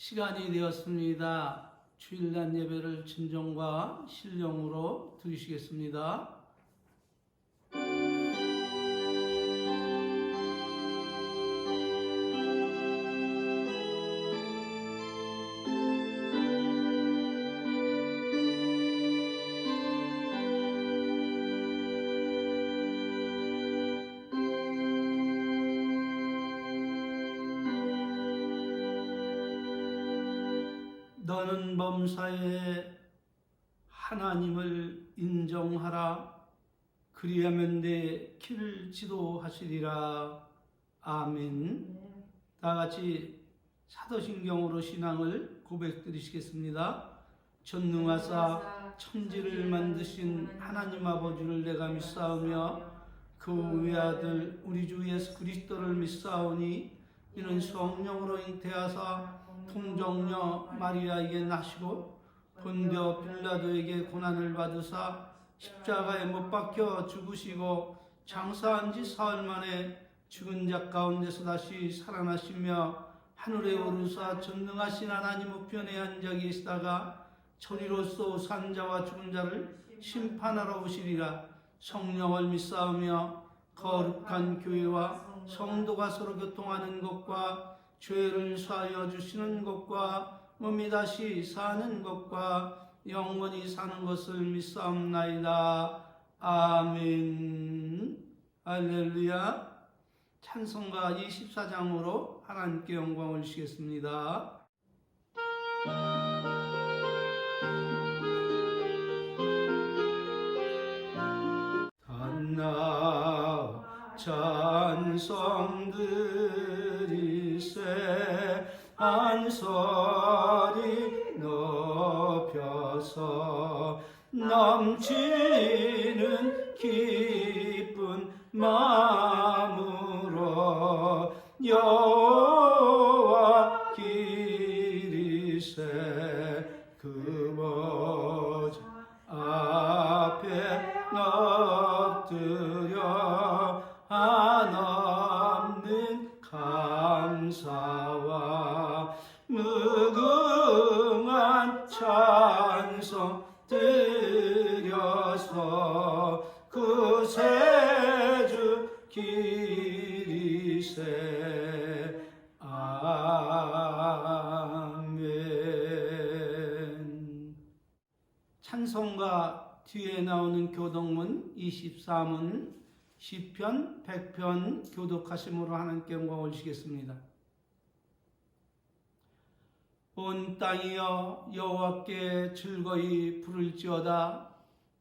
시간이 되었습니다. 주일날 예배를 진정과 신령으로 드리시겠습니다. 너는 범사에 하나님을 인정하라. 그리하면 내 길을 지도하시리라. 아멘. 다 같이 사도신경으로 신앙을 고백드리시겠습니다. 전능하사 천지를 만드신 하나님 아버지를 내가 믿사오며 그 외아들 우리 주 예수 그리스도를 믿사오니 이는 성령으로 잉태하사 통정녀 마리아에게 나시고 본디오 빌라도에게 고난을 받으사 십자가에 못 박혀 죽으시고 장사한 지 사흘 만에 죽은 자 가운데서 다시 살아나시며 하늘에 오르사 전능하신 하나님 우편에 앉아 계시다가 저리로서 산 자와 죽은 자를 심판하러 오시리라. 성령을 믿사오며 거룩한 교회와 성도가 서로 교통하는 것과 죄를 사하여 주시는 것과 몸이 다시 사는 것과 영원히 사는 것을 믿사옵나이다. 아멘. 할렐루야. 찬송가 24장으로 하나님께 영광을 주시겠습니다. 한나 찬송드리세 한소리 높여서 넘치는 기쁜 마음으로 여호와 기리세 그 보좌 앞에 엎드려 한없는 감사와 무궁한 찬송 드려서 그 세주 기리세. 아멘. 찬송가 뒤에 나오는 교독문 23은 시편 100편 교독하심으로 하나님께 영광을 주시겠습니다. 온 땅이여 여호와께 즐거이 부를지어다.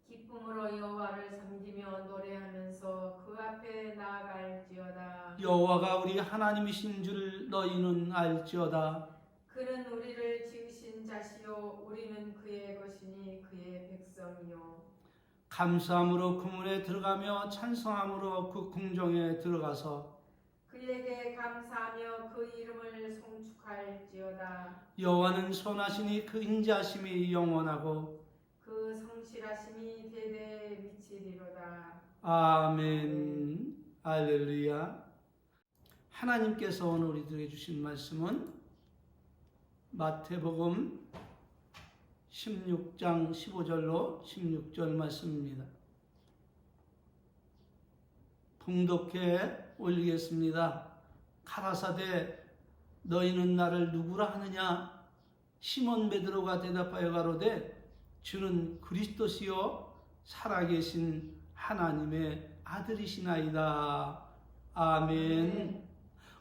기쁨으로 여호와를 섬기며 노래하면서 그 앞에 나아갈지어다. 여호와가 우리 하나님이신 줄 너희는 알지어다. 그는 우리를 지으신 자시요 우리는 그의 것이니 그의 백성이요. 감사함으로 그 문에 들어가며 찬송함으로 그 궁정에 들어가서 그에게 감사하며 그 이름을 송축할지어다. 여호와는 선하시니 그 인자하심이 영원하고 그 성실하심이 대대에 미치리로다. 아멘. 할렐루야. 하나님께서 오늘 우리들에게 주신 말씀은 마태복음 16장 15절로 16절 말씀입니다. 봉독해 올리겠습니다. 가라사대 너희는 나를 누구라 하느냐? 시몬 베드로가 대답하여 가로되 주는 그리스도시요 살아계신 하나님의 아들이시나이다. 아멘.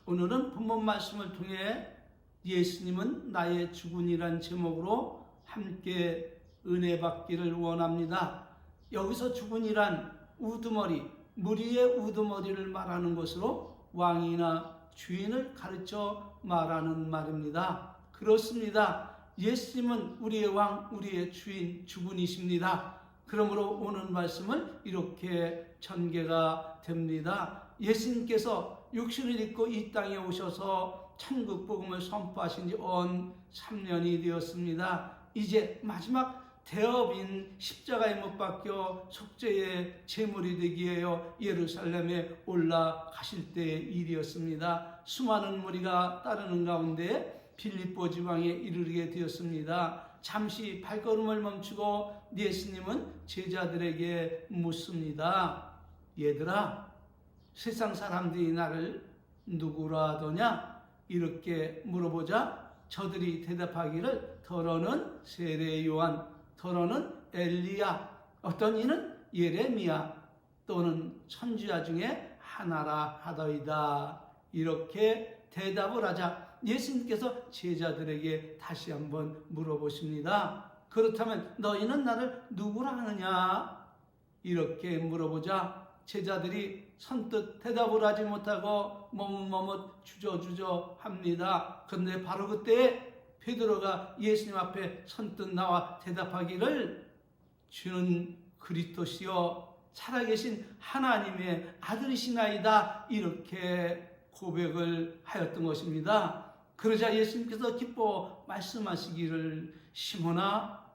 오늘은 본문 말씀을 통해 예수님은 나의 주군이란 제목으로 함께 은혜 받기를 원합니다. 여기서 주군이란 우두머리, 무리의 우두머리를 말하는 것으로 왕이나 주인을 가르쳐 말하는 말입니다. 그렇습니다. 예수님은 우리의 왕, 우리의 주인, 주군이십니다. 그러므로 오늘 말씀은 이렇게 전개가 됩니다. 예수님께서 육신을 입고 이 땅에 오셔서 천국 복음을 선포하신 지 온 3년이 되었습니다. 이제 마지막 대업인 십자가에 못 박혀 속죄의 제물이 되기 위하여 예루살렘에 올라가실 때의 일이었습니다. 수많은 무리가 따르는 가운데 빌립보 지방에 이르게 되었습니다. 잠시 발걸음을 멈추고 예수님은 제자들에게 묻습니다. 얘들아, 세상 사람들이 나를 누구라 하더냐? 이렇게 물어보자 저들이 대답하기를 더러는 세례 요한, 더러는 엘리야, 어떤 이는 예레미야 또는 선지자 중에 하나라 하더이다. 이렇게 대답을 하자 예수님께서 제자들에게 다시 한번 물어보십니다. 그렇다면 너희는 나를 누구라 하느냐? 이렇게 물어보자 제자들이 선뜻 대답을 하지 못하고 머뭇머뭇 주저주저 합니다. 그런데 바로 그때 베드로가 예수님 앞에 선뜻 나와 대답하기를 주는 그리스도시요 살아계신 하나님의 아들이시나이다. 이렇게 고백을 하였던 것입니다. 그러자 예수님께서 기뻐 말씀하시기를 시몬아,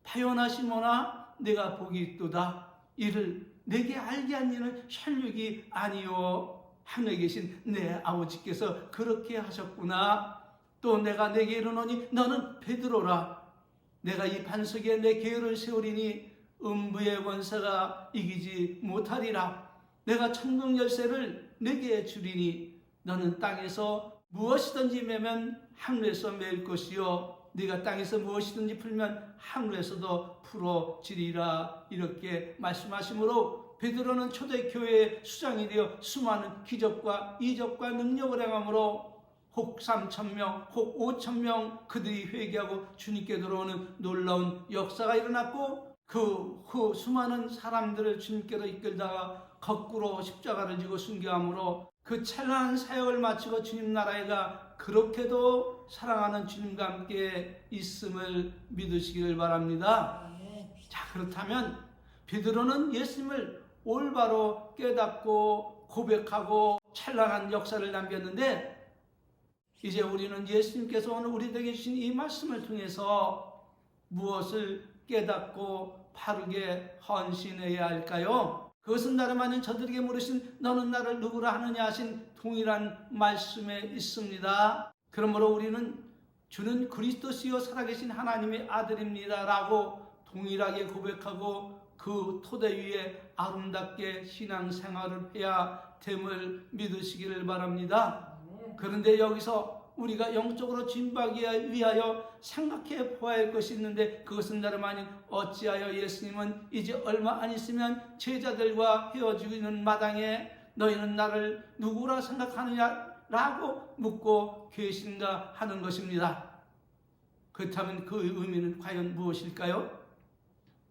바요나 시몬아, 내가 복이 있도다. 이를 내게 알게 한 이는 혈육이 아니요 하늘에 계신 내 아버지께서 그렇게 하셨구나. 또 내가 내게 이르노니 너는 베드로라. 내가 이 반석에 내 계율을 세우리니 음부의 권세가 이기지 못하리라. 내가 천국 열쇠를 내게 주리니 너는 땅에서 무엇이든지 매면 하늘에서 매일 것이요 네가 땅에서 무엇이든지 풀면 하늘에서도 풀어지리라. 이렇게 말씀하시므로 베드로는 초대교회의 수장이 되어 수많은 기적과 이적과 능력을 행함으로 혹 3,000명, 혹 5,000명 그들이 회개하고 주님께 들어오는 놀라운 역사가 일어났고 그 후 수많은 사람들을 주님께로 이끌다가 거꾸로 십자가를 지고 순교함으로 그 찬란한 사역을 마치고 주님 나라에 가 그렇게도 사랑하는 주님과 함께 있음을 믿으시기를 바랍니다. 자, 그렇다면 베드로는 예수님을 올바로 깨닫고 고백하고 찬란한 역사를 남겼는데 이제 우리는 예수님께서 오늘 우리에게 주신 이 말씀을 통해서 무엇을 깨닫고 바르게 헌신해야 할까요? 그것은 다름 아닌 저들에게 물으신 너는 나를 누구라 하느냐 하신 동일한 말씀에 있습니다. 그러므로 우리는 주는 그리스도시요 살아계신 하나님의 아들입니다 라고 동일하게 고백하고 그 토대 위에 아름답게 신앙생활을 해야 됨을 믿으시기를 바랍니다. 그런데 여기서 우리가 영적으로 진박하기 위하여 생각해 보아야 할 것이 있는데 그것은 다름 아닌 어찌하여 예수님은 이제 얼마 안 있으면 제자들과 헤어지고 있는 마당에 너희는 나를 누구라 생각하느냐라고 묻고 계신가 하는 것입니다. 그렇다면 그 의미는 과연 무엇일까요?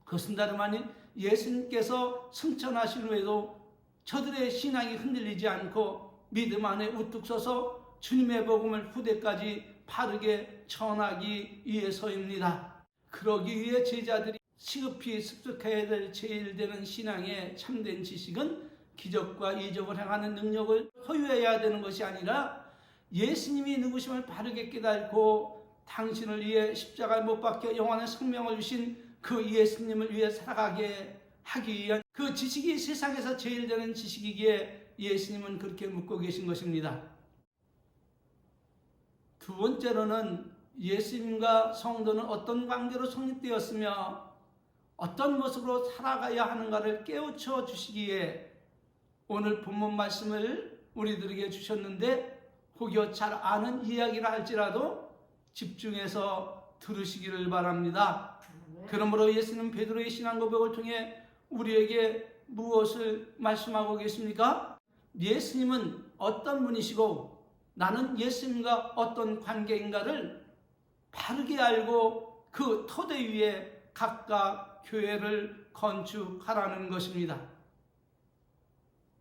그것은 다름 아닌 예수님께서 승천하신 후에도 저들의 신앙이 흔들리지 않고 믿음 안에 우뚝 서서 주님의 복음을 후대까지 바르게 전하기 위해서입니다. 그러기 위해 제자들이 시급히 습득해야 될 제일 되는 신앙의 참된 지식은 기적과 이적을 행하는 능력을 소유해야 되는 것이 아니라 예수님이 누구심을 바르게 깨닫고 당신을 위해 십자가에 못 박혀 영원한 생명을 주신 그 예수님을 위해 살아가게 하기 위한 그 지식이 세상에서 제일 되는 지식이기에 예수님은 그렇게 묻고 계신 것입니다. 두 번째로는 예수님과 성도는 어떤 관계로 성립되었으며 어떤 모습으로 살아가야 하는가를 깨우쳐 주시기에 오늘 본문 말씀을 우리들에게 주셨는데 혹여 잘 아는 이야기라 할지라도 집중해서 들으시기를 바랍니다. 그러므로 예수님 베드로의 신앙 고백을 통해 우리에게 무엇을 말씀하고 계십니까? 예수님은 어떤 분이시고 나는 예수님과 어떤 관계인가를 바르게 알고 그 토대 위에 각각 교회를 건축하라는 것입니다.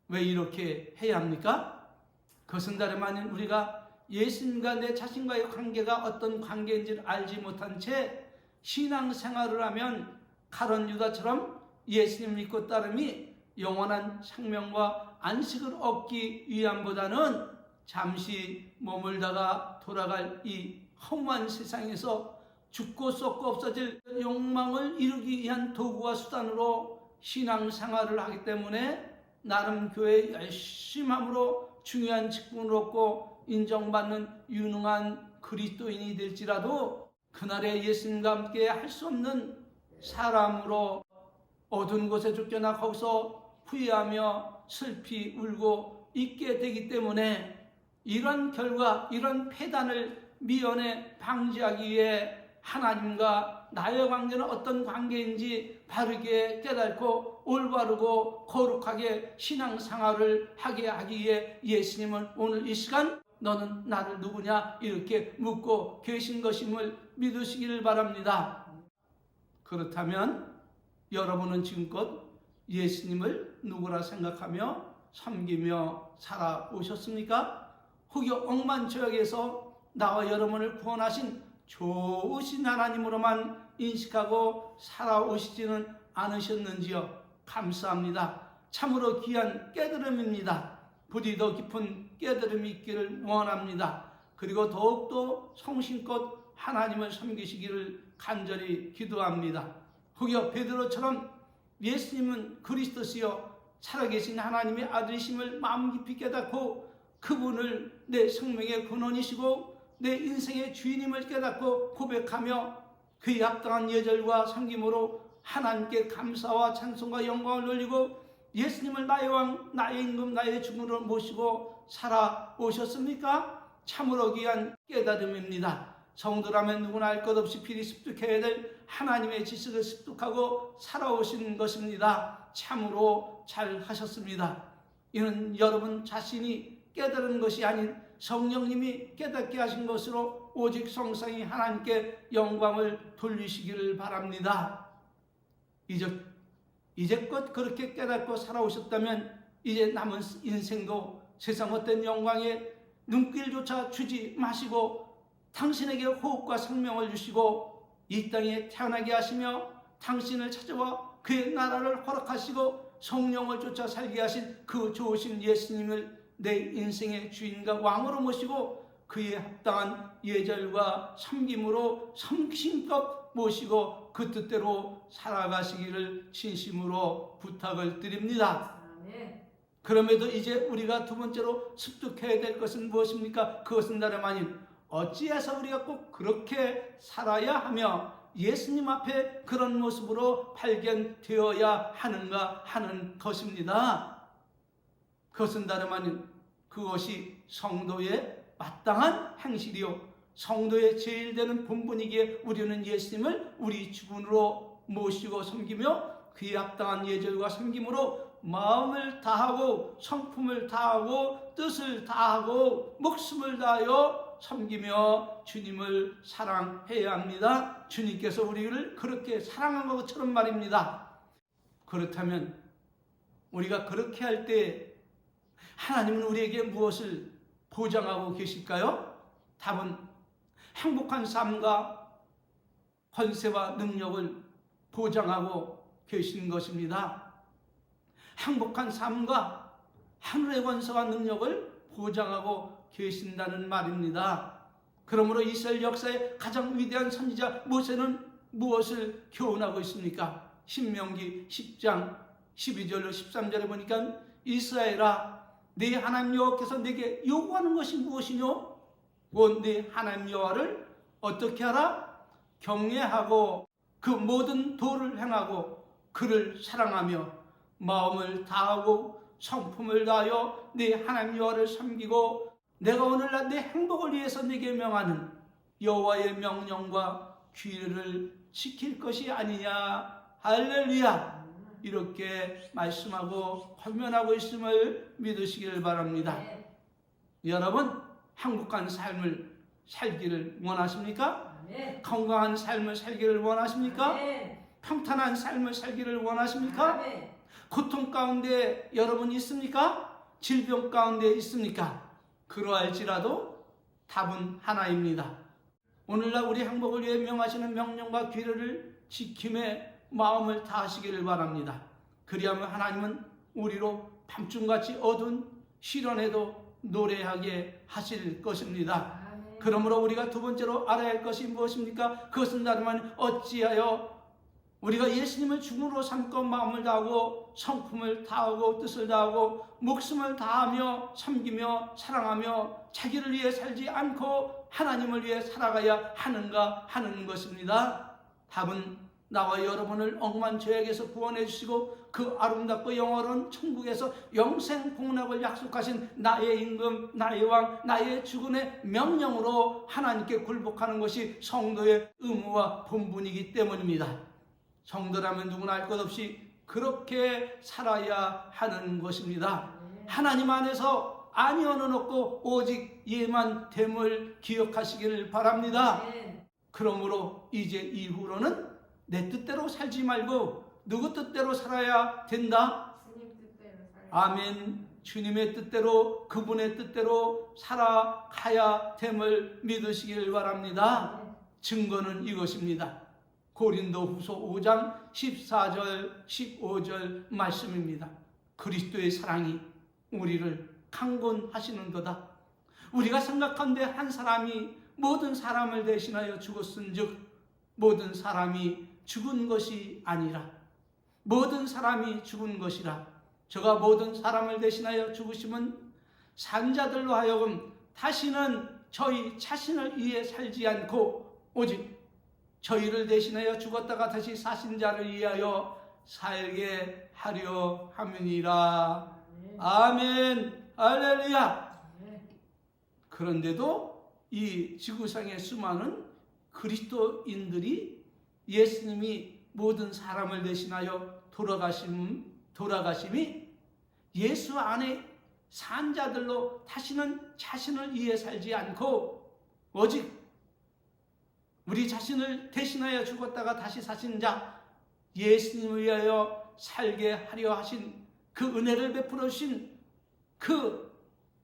왜 이렇게 해야 합니까? 그것은 다름 아닌 우리가 예수님과 내 자신과의 관계가 어떤 관계인지를 알지 못한 채 신앙생활을 하면 가룟 유다처럼 예수님 믿고 따름이 영원한 생명과 안식을 얻기 위함보다는 잠시 머물다가 돌아갈 이 허무한 세상에서 죽고 썩고 없어질 욕망을 이루기 위한 도구와 수단으로 신앙생활을 하기 때문에 나름 교회의 열심함으로 중요한 직분을 얻고 인정받는 유능한 그리스도인이 될지라도 그날에 예수님과 함께 할 수 없는 사람으로 어두운 곳에 쫓겨나 거기서 후회하며 슬피 울고 있게 되기 때문에 이런 결과, 이런 폐단을 미연에 방지하기 위해 하나님과 나의 관계는 어떤 관계인지 바르게 깨닫고 올바르고 거룩하게 신앙생활을 하게 하기 위해 예수님은 오늘 이 시간 너는 나를 누구냐 이렇게 묻고 계신 것임을 믿으시기를 바랍니다. 그렇다면 여러분은 지금껏 예수님을 누구라 생각하며 섬기며 살아오셨습니까? 혹여 억만초약에서 나와 여러분을 구원하신 좋으신 하나님으로만 인식하고 살아오시지는 않으셨는지요? 감사합니다. 참으로 귀한 깨달음입니다. 부디 더 깊은 깨달음이 있기를 원합니다. 그리고 더욱더 성심껏 하나님을 섬기시기를 간절히 기도합니다. 혹여 베드로처럼 예수님은 그리스도시요 살아계신 하나님의 아들이심을 마음 깊이 깨닫고 그분을 내 생명의 근원이시고 내 인생의 주인임을 깨닫고 고백하며 그에 합당한 예절과 섬김으로 하나님께 감사와 찬송과 영광을 돌리고 예수님을 나의 왕, 나의 임금, 나의 주군으로 모시고 살아오셨습니까? 참으로 귀한 깨달음입니다. 성도라면 누구나 알 것 없이 필히 습득해야 될 하나님의 지식을 습득하고 살아오신 것입니다. 참으로 잘 하셨습니다. 이는 여러분 자신이 깨달은 것이 아닌 성령님이 깨닫게 하신 것으로 오직 성상이 하나님께 영광을 돌리시기를 바랍니다. 이제껏 그렇게 깨닫고 살아오셨다면 이제 남은 인생도 세상 어떤 영광에 눈길조차 주지 마시고 당신에게 호흡과 생명을 주시고 이 땅에 태어나게 하시며 당신을 찾아와 그의 나라를 허락하시고 성령을 쫓아 살게 하신 그 좋으신 예수님을 내 인생의 주인과 왕으로 모시고 그에 합당한 예절과 섬김으로 성심껏 모시고 그 뜻대로 살아가시기를 진심으로 부탁을 드립니다. 그럼에도 이제 우리가 두 번째로 습득해야 될 것은 무엇입니까? 그것은 다름 아닌 어찌해서 우리가 꼭 그렇게 살아야 하며 예수님 앞에 그런 모습으로 발견되어야 하는가 하는 것입니다. 그것은 다름 아닌 그것이 성도의 마땅한 행실이요 성도의 제일 되는 본분이기에 우리는 예수님을 우리 주군으로 모시고 섬기며 그에 합당한 예절과 섬김으로 마음을 다하고 성품을 다하고 뜻을 다하고 목숨을 다하여 섬기며 주님을 사랑해야 합니다. 주님께서 우리를 그렇게 사랑한 것처럼 말입니다. 그렇다면 우리가 그렇게 할 때 하나님은 우리에게 무엇을 보장하고 계실까요? 답은 행복한 삶과 권세와 능력을 보장하고 계신 것입니다. 행복한 삶과 하늘의 권세와 능력을 보장하고 계신다는 말입니다. 그러므로 이스라엘 역사의 가장 위대한 선지자 모세는 무엇을 교훈하고 있습니까? 신명기 10장 12절로 13절에 보니까 이스라엘아 네 하나님 여호와께서 내게 요구하는 것이 무엇이뇨? 곧 네 하나님 여호와를 어떻게 하라? 경외하고 그 모든 도를 행하고 그를 사랑하며 마음을 다하고 성품을 다하여 네 하나님 여호와를 섬기고 내가 오늘날 내 행복을 위해서 내게 명하는 여호와의 명령과 규례를 지킬 것이 아니냐. 할렐루야. 이렇게 말씀하고 권면하고 있음을 믿으시길 바랍니다. 여러분 행복한 삶을 살기를 원하십니까? 건강한 삶을 살기를 원하십니까? 평탄한 삶을 살기를 원하십니까? 고통 가운데 여러분 있습니까? 질병 가운데 있습니까? 그러할지라도 답은 하나입니다. 오늘날 우리 행복을 위해 명하시는 명령과 규례를 지킴에 마음을 다하시기를 바랍니다. 그리하면 하나님은 우리로 밤중같이 어두운 시련에도 노래하게 하실 것입니다. 그러므로 우리가 두 번째로 알아야 할 것이 무엇입니까? 그것은 다름 아닌 어찌하여 우리가 예수님을 주님으로 삼고 마음을 다하고 성품을 다하고 뜻을 다하고 목숨을 다하며 섬기며 사랑하며 자기를 위해 살지 않고 하나님을 위해 살아가야 하는가 하는 것입니다. 답은 나와 여러분을 억만 죄악에서 구원해 주시고 그 아름답고 영원한 천국에서 영생 복락을 약속하신 나의 임금, 나의 왕, 나의 주군의 명령으로 하나님께 굴복하는 것이 성도의 의무와 본분이기 때문입니다. 성도라면 누구나 알 것 없이 그렇게 살아야 하는 것입니다. 하나님 안에서 아니어는 없고 오직 예만 됨을 기억하시기를 바랍니다. 그러므로 이제 이후로는 내 뜻대로 살지 말고 누구 뜻대로 살아야 된다? 주님 뜻대로 살아야 아멘. 주님의 뜻대로 그분의 뜻대로 살아가야 됨을 믿으시길 바랍니다. 증거는 이것입니다. 고린도후서 5장 14절 15절 말씀입니다. 그리스도의 사랑이 우리를 강권하시는도다. 우리가 생각한데 한 사람이 모든 사람을 대신하여 죽었은즉 모든 사람이 죽은 것이 아니라 모든 사람이 죽은 것이라. 저가 모든 사람을 대신하여 죽으심은 산자들로 하여금 다시는 저희 자신을 위해 살지 않고 오직 저희를 대신하여 죽었다가 다시 사신 자를 위하여 살게 하려 함이니라. 아멘. 할렐루야. 그런데도 이 지구상의 수많은 그리스도인들이 예수님이 모든 사람을 대신하여 돌아가심이 예수 안에 산 자들로 다시는 자신을 위해 살지 않고 오직 우리 자신을 대신하여 죽었다가 다시 사신 자 예수님을 위하여 살게 하려 하신 그 은혜를 베풀어 주신 그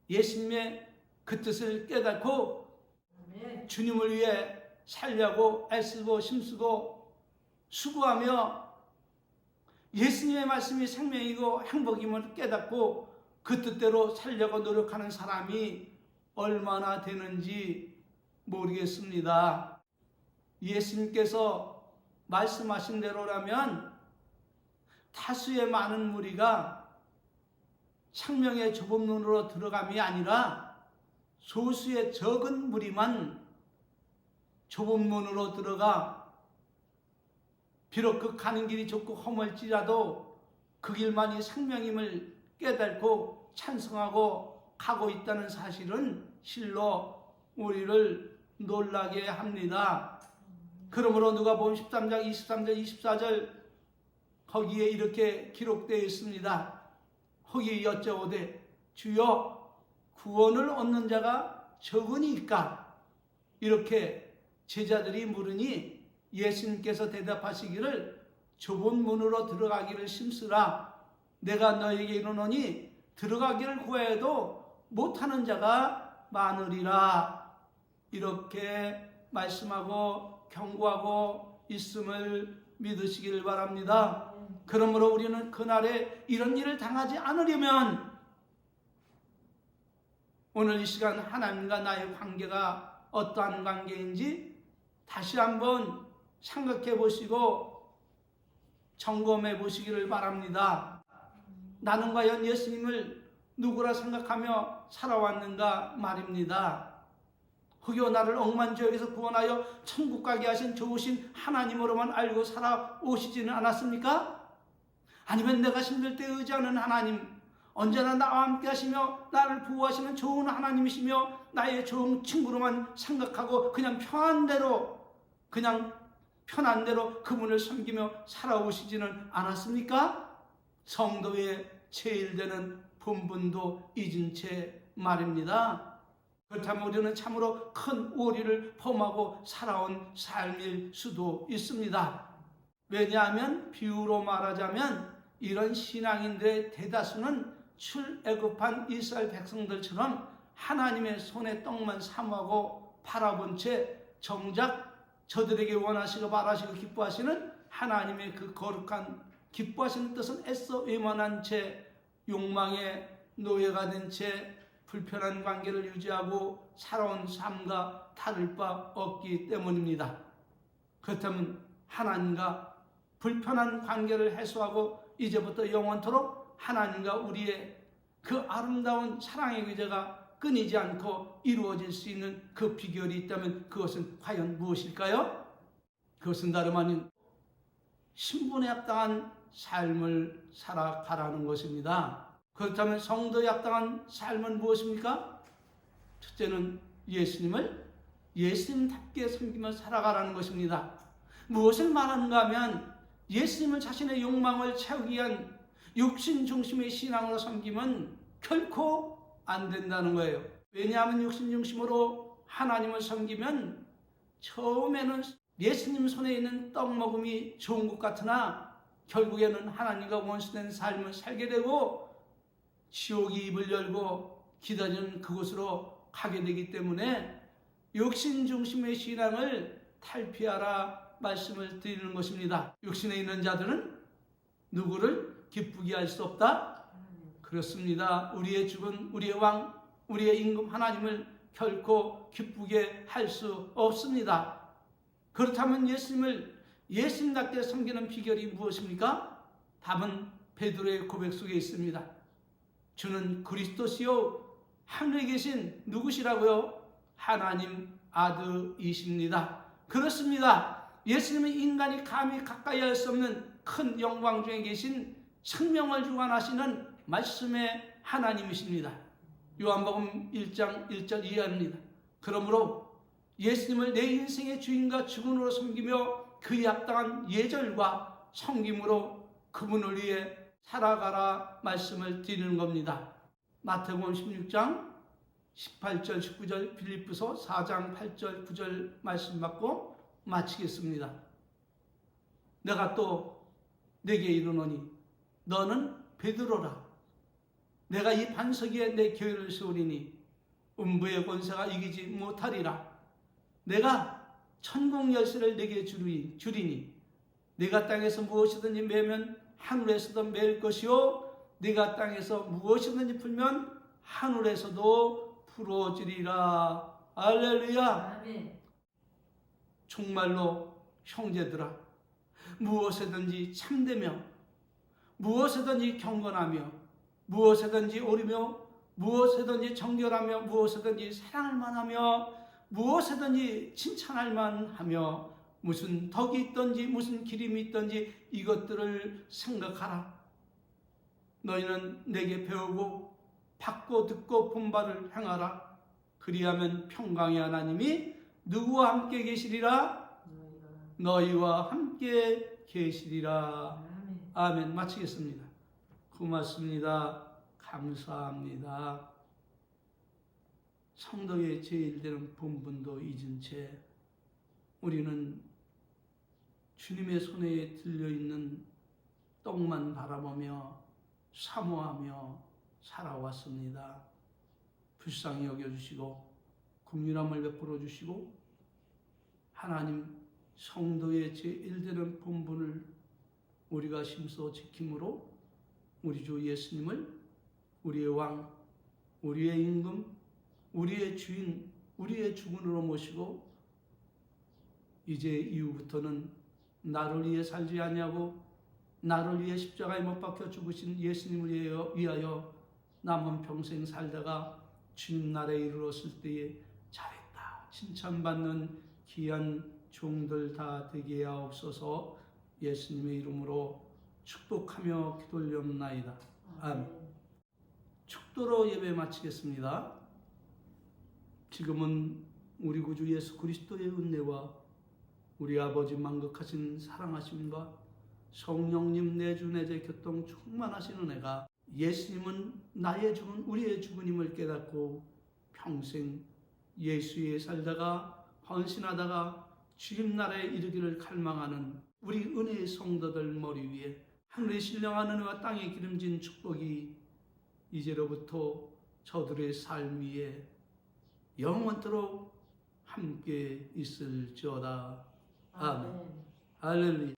예수님의 그 뜻을 깨닫고 주님을 위해 살려고 애쓰고 힘쓰고 수고하며 예수님의 말씀이 생명이고 행복임을 깨닫고 그 뜻대로 살려고 노력하는 사람이 얼마나 되는지 모르겠습니다. 예수님께서 말씀하신 대로라면 다수의 많은 무리가 생명의 좁은 문으로 들어감이 아니라 소수의 적은 무리만 좁은 문으로 들어가 비록 그 가는 길이 좁고 험할지라도 그 길만이 생명임을 깨닫고 찬성하고 가고 있다는 사실은 실로 우리를 놀라게 합니다. 그러므로 누가복음 13장 23절 24절 거기에 이렇게 기록되어 있습니다. 거기에 여쭤오되 주여 구원을 얻는 자가 적으니까 이렇게 제자들이 물으니 예수님께서 대답하시기를 좁은 문으로 들어가기를 힘쓰라. 내가 너에게 이르노니 들어가기를 구해도 못하는 자가 많으리라. 이렇게 말씀하고 경고하고 있음을 믿으시길 바랍니다. 그러므로 우리는 그날에 이런 일을 당하지 않으려면 오늘 이 시간 하나님과 나의 관계가 어떠한 관계인지 다시 한번 생각해 보시고 점검해 보시기를 바랍니다. 나는 과연 예수님을 누구라 생각하며 살아왔는가 말입니다. 혹여 나를 억만 죄악에서 구원하여 천국 가게 하신 좋으신 하나님으로만 알고 살아오시지는 않았습니까? 아니면 내가 힘들 때 의지하는 하나님, 언제나 나와 함께 하시며 나를 보호하시는 좋은 하나님이시며 나의 좋은 친구로만 생각하고 그냥 편한 대로 그분을 섬기며 살아오시지는 않았습니까? 성도의 제일 되는 본분도 잊은 채 말입니다. 그렇다면 우리는 참으로 큰 오리를 범하고 살아온 삶일 수도 있습니다. 왜냐하면 비유로 말하자면 이런 신앙인들의 대다수는 출애굽한 이스라엘 백성들처럼 하나님의 손에 떡만 사모하고 바라본 채 정작 저들에게 원하시고 바라시고 기뻐하시는 하나님의 그 거룩한 기뻐하시는 뜻은 애써 외면한 채 욕망의 노예가 된 채 불편한 관계를 유지하고 살아온 삶과 다를 바 없기 때문입니다. 그렇다면 하나님과 불편한 관계를 해소하고 이제부터 영원토록 하나님과 우리의 그 아름다운 사랑의 교제가 끊이지 않고 이루어질 수 있는 그 비결이 있다면 그것은 과연 무엇일까요? 그것은 다름 아닌 신분에 합당한 삶을 살아가라는 것입니다. 그렇다면 성도에 합당한 삶은 무엇입니까? 첫째는 예수님답게 섬기며 살아가라는 것입니다. 무엇을 말하는가 하면 예수님을 자신의 욕망을 채우기 위한 육신 중심의 신앙으로 섬기면 결코 안 된다는 거예요. 왜냐하면 육신 중심으로 하나님을 섬기면 처음에는 예수님 손에 있는 떡 먹음이 좋은 것 같으나 결국에는 하나님과 원수된 삶을 살게 되고 지옥이 입을 열고 기다리는 그곳으로 가게 되기 때문에 육신 중심의 신앙을 탈피하라 말씀을 드리는 것입니다. 육신에 있는 자들은 누구를 기쁘게 할 수 없다? 그렇습니다. 우리의 주군, 우리의 왕, 우리의 임금 하나님을 결코 기쁘게 할 수 없습니다. 그렇다면 예수님답게 섬기는 비결이 무엇입니까? 답은 베드로의 고백 속에 있습니다. 주는 그리스도시요 하늘에 계신 누구시라고요? 하나님 아들이십니다. 그렇습니다. 예수님은 인간이 감히 가까이 할 수 없는 큰 영광 중에 계신 생명을 주관하시는 말씀의 하나님이십니다. 요한복음 1장 1절 이하입니다. 그러므로 예수님을 내 인생의 주인과 주군으로 섬기며 그에 합당한 예절과 섬김으로 그분을 위해 살아가라 말씀을 드리는 겁니다. 마태복음 16장 18절 19절 빌립보서 4장 8절 9절 말씀 받고 마치겠습니다. 내가 또 네게 이르노니 너는 베드로라. 내가 이 반석 위에 내 교회를 세우리니 음부의 권세가 이기지 못하리라. 내가 천국 열쇠를 네게 주리니 네가 땅에서 무엇이든지 매면 하늘에서도 매일 것이요 네가 땅에서 무엇이든지 풀면 하늘에서도 풀어지리라. 할렐루야. 아멘. 정말로 형제들아, 무엇에든지 참되며 무엇에든지 경건하며 무엇에든지 옳으며 무엇에든지 정결하며 무엇에든지 사랑할 만하며 무엇에든지 칭찬할 만하며 무슨 덕이 있든지 무슨 기림이 있든지 이것들을 생각하라. 너희는 내게 배우고 받고 듣고 본 바를 행하라. 그리하면 평강의 하나님이 누구와 함께 계시리라? 너희와 함께 계시리라. 아멘. 마치겠습니다. 고맙습니다. 감사합니다. 성도의 제일 되는 본분도 잊은 채 우리는 주님의 손에 들려있는 떡만 바라보며 사모하며 살아왔습니다. 불쌍히 여겨주시고 긍휼함을 베풀어 주시고 하나님 성도의 제일 되는 본분을 우리가 심써 지킴으로 우리 주 예수님을 우리의 왕, 우리의 임금, 우리의 주인, 우리의 주군으로 모시고 이제 이후부터는 나를 위해 살지 아니하고 나를 위해 십자가에 못 박혀 죽으신 예수님을 위하여 남은 평생 살다가 주님 나라에 이르렀을 때에 잘했다 칭찬받는 귀한 종들 다 되게 하옵소서. 예수님의 이름으로 축복하며 기도올리옵나이다. 아멘. 축도로 예배 마치겠습니다. 지금은 우리 구주 예수 그리스도의 은혜와 우리 아버지 만극하신 사랑하심과 성령님 내주 내재 교통 충만하신 은혜가 예수님은 나의 주군 우리의 주군임을 깨닫고 평생 예수에 살다가 헌신하다가 주님 나라에 이르기를 갈망하는 우리 은혜의 성도들 머리 위에 하늘의 신령한 은혜와 땅에 기름진 축복이 이제로부터 저들의 삶 위에 영원토록 함께 있을지어다. 아멘. 할렐루야.